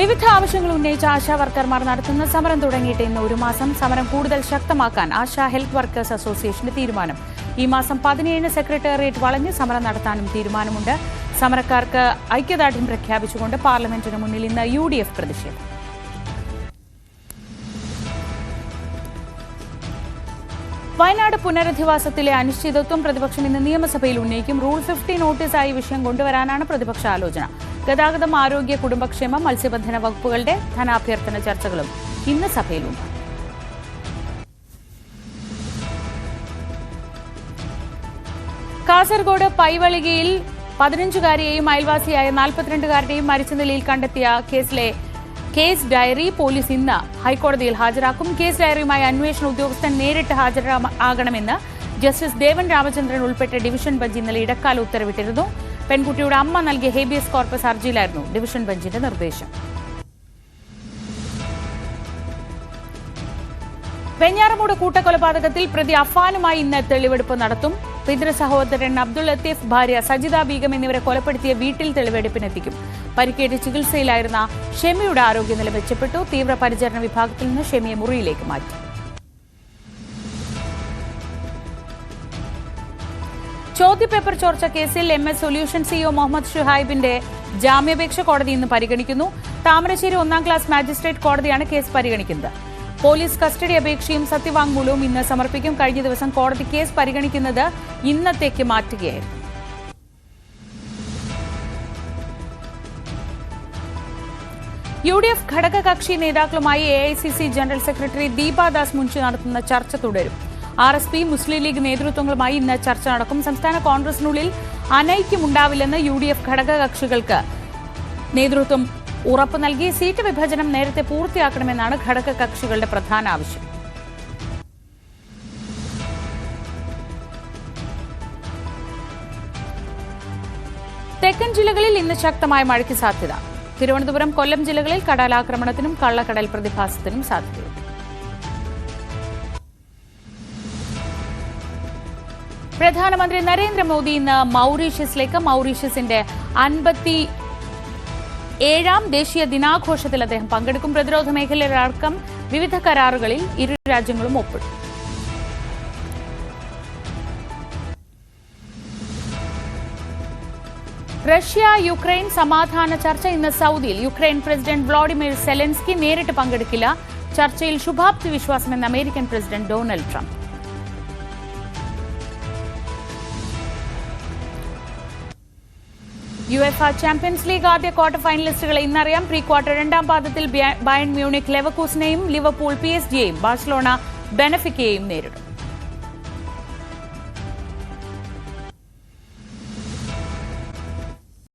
വിവിധ ആവശ്യങ്ങൾ ഉന്നയിച്ച ആശാ വർക്കർമാർ നടത്തുന്ന സമരം തുടങ്ങിയിട്ട് ഇന്ന് ഒരു മാസം. സമരം കൂടുതൽ ശക്തമാക്കാൻ ആശാ ഹെൽത്ത് വർക്കേഴ്സ് അസോസിയേഷന്റെ തീരുമാനം. ഈ മാസം 17 സെക്രട്ടേറിയറ്റ് വളഞ്ഞ് സമരം നടത്താനും തീരുമാനമുണ്ട്. സമരക്കാർക്ക് ഐക്യദാർഢ്യം പ്രഖ്യാപിച്ചുകൊണ്ട് പാർലമെന്റിന് മുന്നിൽ ഇന്ന് UDF പ്രതിഷേധം. വയനാട് പുനരധിവാസത്തിലെ അനിശ്ചിതത്വം പ്രതിപക്ഷം ഇന്ന് നിയമസഭയിൽ ഉന്നയിക്കും. റൂൾ 50 നോട്ടീസായി വിഷയം കൊണ്ടുവരാനാണ് പ്രതിപക്ഷ ആലോചന. ഗതാഗതം, ആരോഗ്യ, കുടുംബക്ഷേമം, മത്സ്യബന്ധന വകുപ്പുകളുടെ ധനാഭ്യർത്ഥന ചർച്ചകളും ഇന്ന് സഭയിലുണ്ട്. കാസർഗോഡ് പൈവളികയിൽ 15-കാരിയെയും അയൽവാസിയായ 42-കാരുടെയും മരിച്ച നിലയിൽ കണ്ടെത്തിയ കേസിലെ കേസ് ഡയറി പോലീസ് ഇന്ന് ഹൈക്കോടതിയിൽ ഹാജരാക്കും. കേസ് ഡയറിയുമായി അന്വേഷണ ഉദ്യോഗസ്ഥൻ നേരിട്ട് ഹാജരാകണമെന്ന് ജസ്റ്റിസ് ദേവൻ രാമചന്ദ്രൻ ഉൾപ്പെട്ട ഡിവിഷൻ ബെഞ്ച് ഇന്നലെ ഇടക്കാല ഉത്തരവിട്ടിരുന്നു. പെൺകുട്ടിയുടെ അമ്മ നൽകിയ ഹേബിയസ് കോർപ്പസ് ഹർജിയിലായിരുന്നു ഡിവിഷൻ ബെഞ്ചിന്റെ നിർദ്ദേശം. വെഞ്ഞാറമൂട് കൂട്ടക്കൊലപാതകത്തിൽ പ്രതി അഫാനുമായി ഇന്ന് തെളിവെടുപ്പ് നടത്തും. പിതൃ സഹോദരൻ അബ്ദുൾ ലത്തീഫ്, ഭാര്യ സജിത ബീഗം എന്നിവരെ കൊലപ്പെടുത്തിയ വീട്ടിൽ തെളിവെടുപ്പിനെത്തിക്കും. പരിക്കേറ്റ് ചികിത്സയിലായിരുന്ന ഷെമിയുടെ ആരോഗ്യനില മെച്ചപ്പെട്ടു. തീവ്രപരിചരണ വിഭാഗത്തിൽ നിന്ന് ഷെമിയെ മുറിയിലേക്ക് മാറ്റി. ചോദ്യപേപ്പർ ചോർച്ച കേസിൽ MS സൊല്യൂഷൻ CEO മുഹമ്മദ് ഷുഹൈബിന്റെ ജാമ്യാപേക്ഷ കോടതി ഇന്ന് പരിഗണിക്കുന്നു. താമരശ്ശേരി 1ാം ക്ലാസ് മാജിസ്ട്രേറ്റ് കോടതിയാണ് കേസ് പരിഗണിക്കുന്നത്. പോലീസ് കസ്റ്റഡി അപേക്ഷയും സത്യവാങ്മൂലവും ഇന്ന് സമർപ്പിക്കും. കഴിഞ്ഞ ദിവസം കോടതി കേസ് പരിഗണിക്കുന്നത് ഇന്നത്തേക്ക് മാറ്റുകയായിരുന്നു. UDF ഘടകകക്ഷി നേതാക്കളുമായി AICC general secretary Deepa Das Munshi നടത്തുന്ന ചർച്ച തുടരും. RSP, മുസ്ലിം ലീഗ് നേതൃത്വങ്ങളുമായി ഇന്ന് ചർച്ച നടക്കും. സംസ്ഥാന കോൺഗ്രസിനുള്ളിൽ അനൈക്യമുണ്ടാവില്ലെന്ന് UDF ഘടകകക്ഷികൾക്ക് നേതൃത്വം ഉറപ്പ് നൽകി. സീറ്റ് വിഭജനം നേരത്തെ പൂർത്തിയാക്കണമെന്നാണ് ഘടകകക്ഷികളുടെ പ്രധാന ആവശ്യം. തെക്കൻ ജില്ലകളിൽ ഇന്ന് ശക്തമായ മഴയ്ക്ക് സാധ്യത. തിരുവനന്തപുരം, കൊല്ലം ജില്ലകളിൽ കടലാക്രമണത്തിനും കള്ളക്കടൽ പ്രതിഭാസത്തിനും സാധ്യതയുണ്ട്. പ്രധാനമന്ത്രി നരേന്ദ്രമോദി ഇന്ന് മൌറീഷ്യസിലേക്ക്. മൌറീഷ്യസിന്റെ 57ാം ദേശീയ ദിനാഘോഷത്തിൽ അദ്ദേഹം പങ്കെടുക്കും. പ്രതിരോധ മേഖലയിലടക്കം വിവിധ കരാറുകളിൽ ഇരു രാജ്യങ്ങളും ഒപ്പിടും. റഷ്യ യുക്രൈൻ സമാധാന ചർച്ച ഇന്ന് സൗദിയിൽ. യുക്രൈൻ പ്രസിഡന്റ് വ്ളാഡിമിർ സെലൻസ്കി നേരിട്ട് പങ്കെടുക്കില്ല. ചർച്ചയിൽ ശുഭാപ്തി വിശ്വാസമെന്ന് American president Donald Trump. UEFA champions league ആദ്യ ക്വാർട്ടർ ഫൈനലിസ്റ്റുകളെ ഇന്നറിയാം. പ്രീ ക്വാർട്ടർ 2ാം പാദത്തിൽ ബയൺ മ്യൂണിക് ലെവർകൂസനെയും ലിവർപൂൾ PSG യെയും ബാഴ്സലോണ ബെനഫിക്കയെയും നേരിടും.